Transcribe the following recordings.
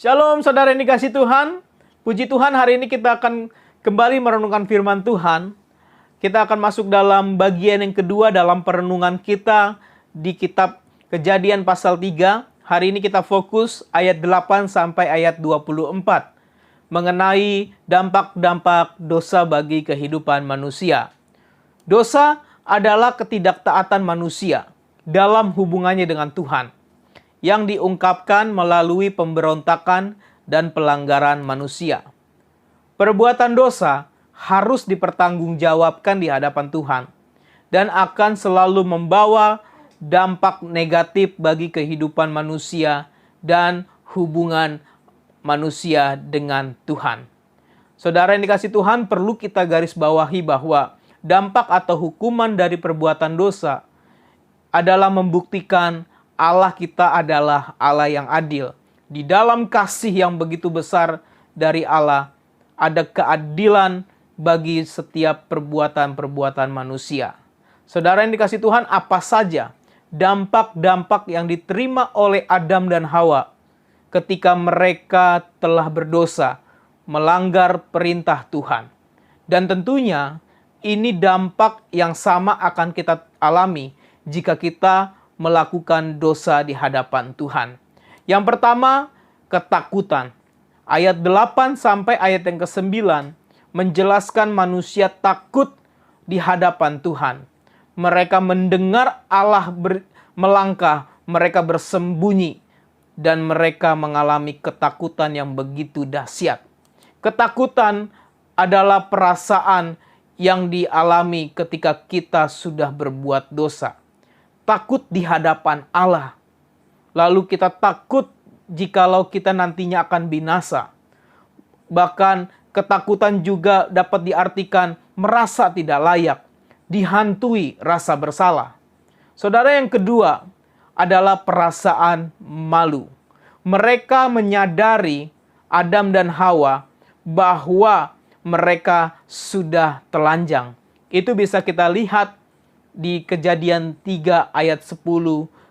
Shalom saudara yang dikasih Tuhan. Puji Tuhan, hari ini kita akan kembali merenungkan firman Tuhan. Kita akan masuk dalam bagian yang kedua dalam perenungan kita di kitab Kejadian pasal 3. Hari ini kita fokus ayat 8 sampai ayat 24. Mengenai dampak-dampak dosa bagi kehidupan manusia. Dosa adalah ketidaktaatan manusia dalam hubungannya dengan Tuhan, yang diungkapkan melalui pemberontakan dan pelanggaran manusia. Perbuatan dosa harus dipertanggungjawabkan di hadapan Tuhan dan akan selalu membawa dampak negatif bagi kehidupan manusia dan hubungan manusia dengan Tuhan. Saudara yang dikasih Tuhan, perlu kita garis bawahi bahwa dampak atau hukuman dari perbuatan dosa adalah membuktikan Allah kita adalah Allah yang adil. Di dalam kasih yang begitu besar dari Allah, ada keadilan bagi setiap perbuatan-perbuatan manusia. Saudara yang dikasih Tuhan, apa saja dampak-dampak yang diterima oleh Adam dan Hawa ketika mereka telah berdosa, melanggar perintah Tuhan. Dan tentunya ini dampak yang sama akan kita alami jika kita melakukan dosa di hadapan Tuhan. Yang pertama, ketakutan. Ayat 8 sampai ayat yang ke-9 menjelaskan manusia takut di hadapan Tuhan. Mereka mendengar Allah melangkah, mereka bersembunyi, dan mereka mengalami ketakutan yang begitu dahsyat. Ketakutan adalah perasaan yang dialami ketika kita sudah berbuat dosa. Takut di hadapan Allah. Lalu kita takut jikalau kita nantinya akan binasa. Bahkan ketakutan juga dapat diartikan merasa tidak layak, dihantui rasa bersalah. Saudara, yang kedua adalah perasaan malu. Mereka menyadari Adam dan Hawa bahwa mereka sudah telanjang. Itu bisa kita lihat di Kejadian 3 ayat 10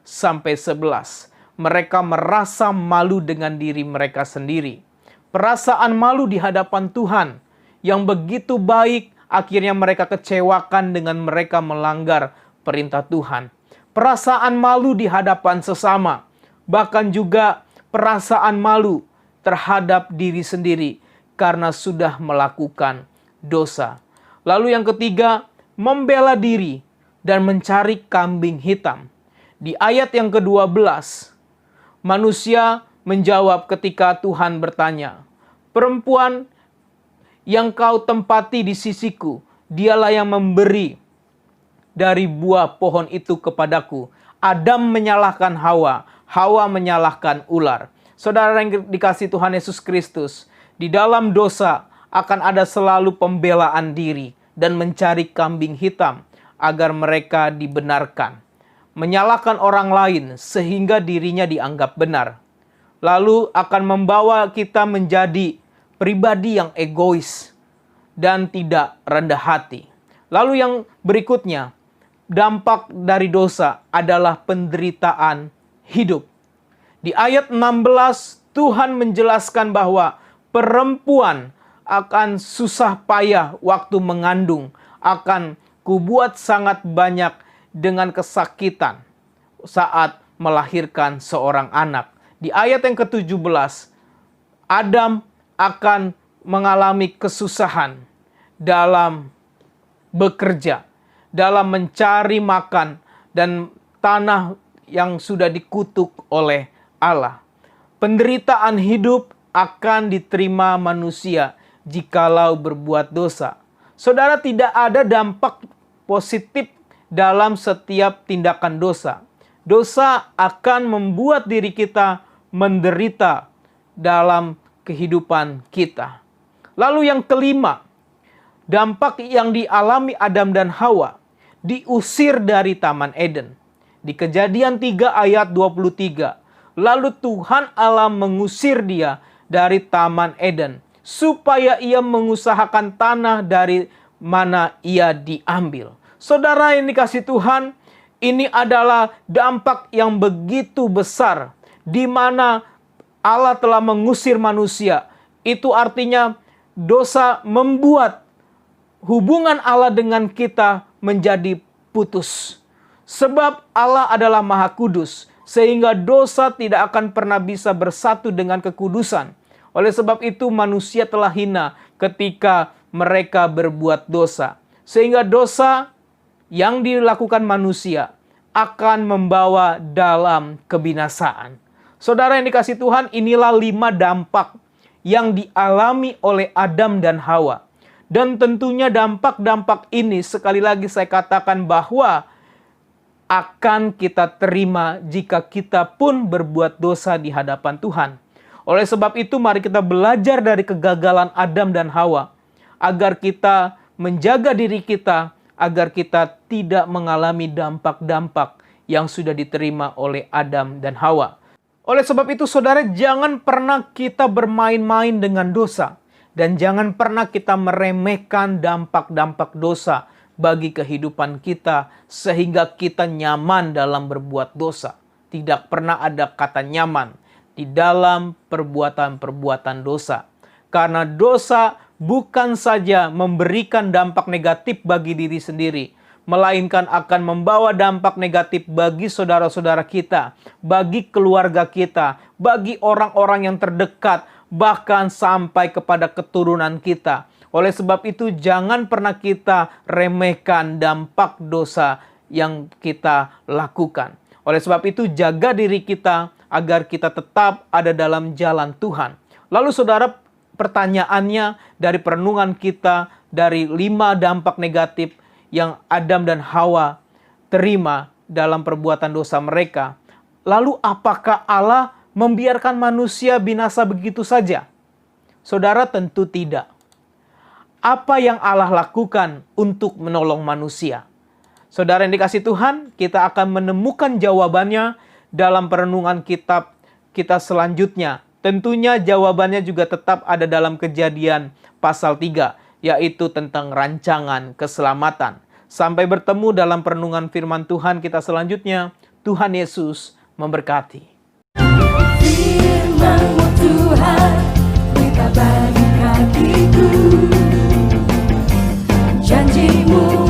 sampai 11. Mereka merasa malu dengan diri mereka sendiri. Perasaan malu di hadapan Tuhan yang begitu baik, akhirnya mereka kecewakan dengan mereka melanggar perintah Tuhan. Perasaan malu di hadapan sesama, bahkan juga perasaan malu terhadap diri sendiri karena sudah melakukan dosa. Lalu yang ketiga, membela diri dan mencari kambing hitam. Di ayat yang ke-12, manusia menjawab ketika Tuhan bertanya, "Perempuan yang kau tempati di sisiku, dialah yang memberi dari buah pohon itu kepadaku." Adam menyalahkan Hawa, Hawa menyalahkan ular. Saudara yang dikasih Tuhan Yesus Kristus, di dalam dosa akan ada selalu pembelaan diri dan mencari kambing hitam agar mereka dibenarkan. Menyalahkan orang lain sehingga dirinya dianggap benar. Lalu akan membawa kita menjadi pribadi yang egois dan tidak rendah hati. Lalu yang berikutnya, dampak dari dosa adalah penderitaan hidup. Di ayat 16, Tuhan menjelaskan bahwa perempuan akan susah payah waktu mengandung, akan kubuat sangat banyak dengan kesakitan saat melahirkan seorang anak. Di ayat yang ke-17, Adam akan mengalami kesusahan dalam bekerja, dalam mencari makan dan tanah yang sudah dikutuk oleh Allah. Penderitaan hidup akan diterima manusia jikalau berbuat dosa. Saudara, tidak ada dampak positif dalam setiap tindakan dosa. Dosa akan membuat diri kita menderita dalam kehidupan kita. Lalu yang kelima, dampak yang dialami Adam dan Hawa, diusir dari Taman Eden. Di Kejadian 3 ayat 23, lalu Tuhan Allah mengusir dia dari Taman Eden, supaya ia mengusahakan tanah dari mana ia diambil. Saudara yang dikasih Tuhan, ini adalah dampak yang begitu besar, di mana Allah telah mengusir manusia. Itu artinya dosa membuat hubungan Allah dengan kita menjadi putus. Sebab Allah adalah Maha Kudus, sehingga dosa tidak akan pernah bisa bersatu dengan kekudusan. Oleh sebab itu manusia telah hina ketika mereka berbuat dosa. Sehingga dosa yang dilakukan manusia akan membawa dalam kebinasaan. Saudara yang dikasihi Tuhan, inilah 5 dampak yang dialami oleh Adam dan Hawa. Dan tentunya dampak-dampak ini sekali lagi saya katakan bahwa akan kita terima jika kita pun berbuat dosa di hadapan Tuhan. Oleh sebab itu mari kita belajar dari kegagalan Adam dan Hawa agar kita menjaga diri kita, agar kita tidak mengalami dampak-dampak yang sudah diterima oleh Adam dan Hawa. Oleh sebab itu saudara, jangan pernah kita bermain-main dengan dosa. Dan jangan pernah kita meremehkan dampak-dampak dosa bagi kehidupan kita sehingga kita nyaman dalam berbuat dosa. Tidak pernah ada kata nyaman di dalam perbuatan-perbuatan dosa. Karena dosa bukan saja memberikan dampak negatif bagi diri sendiri, melainkan akan membawa dampak negatif bagi saudara-saudara kita, bagi keluarga kita, bagi orang-orang yang terdekat, bahkan sampai kepada keturunan kita. Oleh sebab itu jangan pernah kita remehkan dampak dosa yang kita lakukan. Oleh sebab itu jaga diri kita agar kita tetap ada dalam jalan Tuhan. Lalu saudara, pertanyaannya dari perenungan kita dari 5 dampak negatif yang Adam dan Hawa terima dalam perbuatan dosa mereka. Lalu apakah Allah membiarkan manusia binasa begitu saja? Saudara, tentu tidak. Apa yang Allah lakukan untuk menolong manusia? Saudara yang dikasihi Tuhan, kita akan menemukan jawabannya dalam perenungan kitab kita selanjutnya. Tentunya jawabannya juga tetap ada dalam Kejadian pasal 3, yaitu tentang rancangan keselamatan. Sampai bertemu dalam perenungan firman Tuhan kita selanjutnya. Tuhan Yesus memberkati. Firman-Mu Tuhan, berita bagi kakiku. Janji-Mu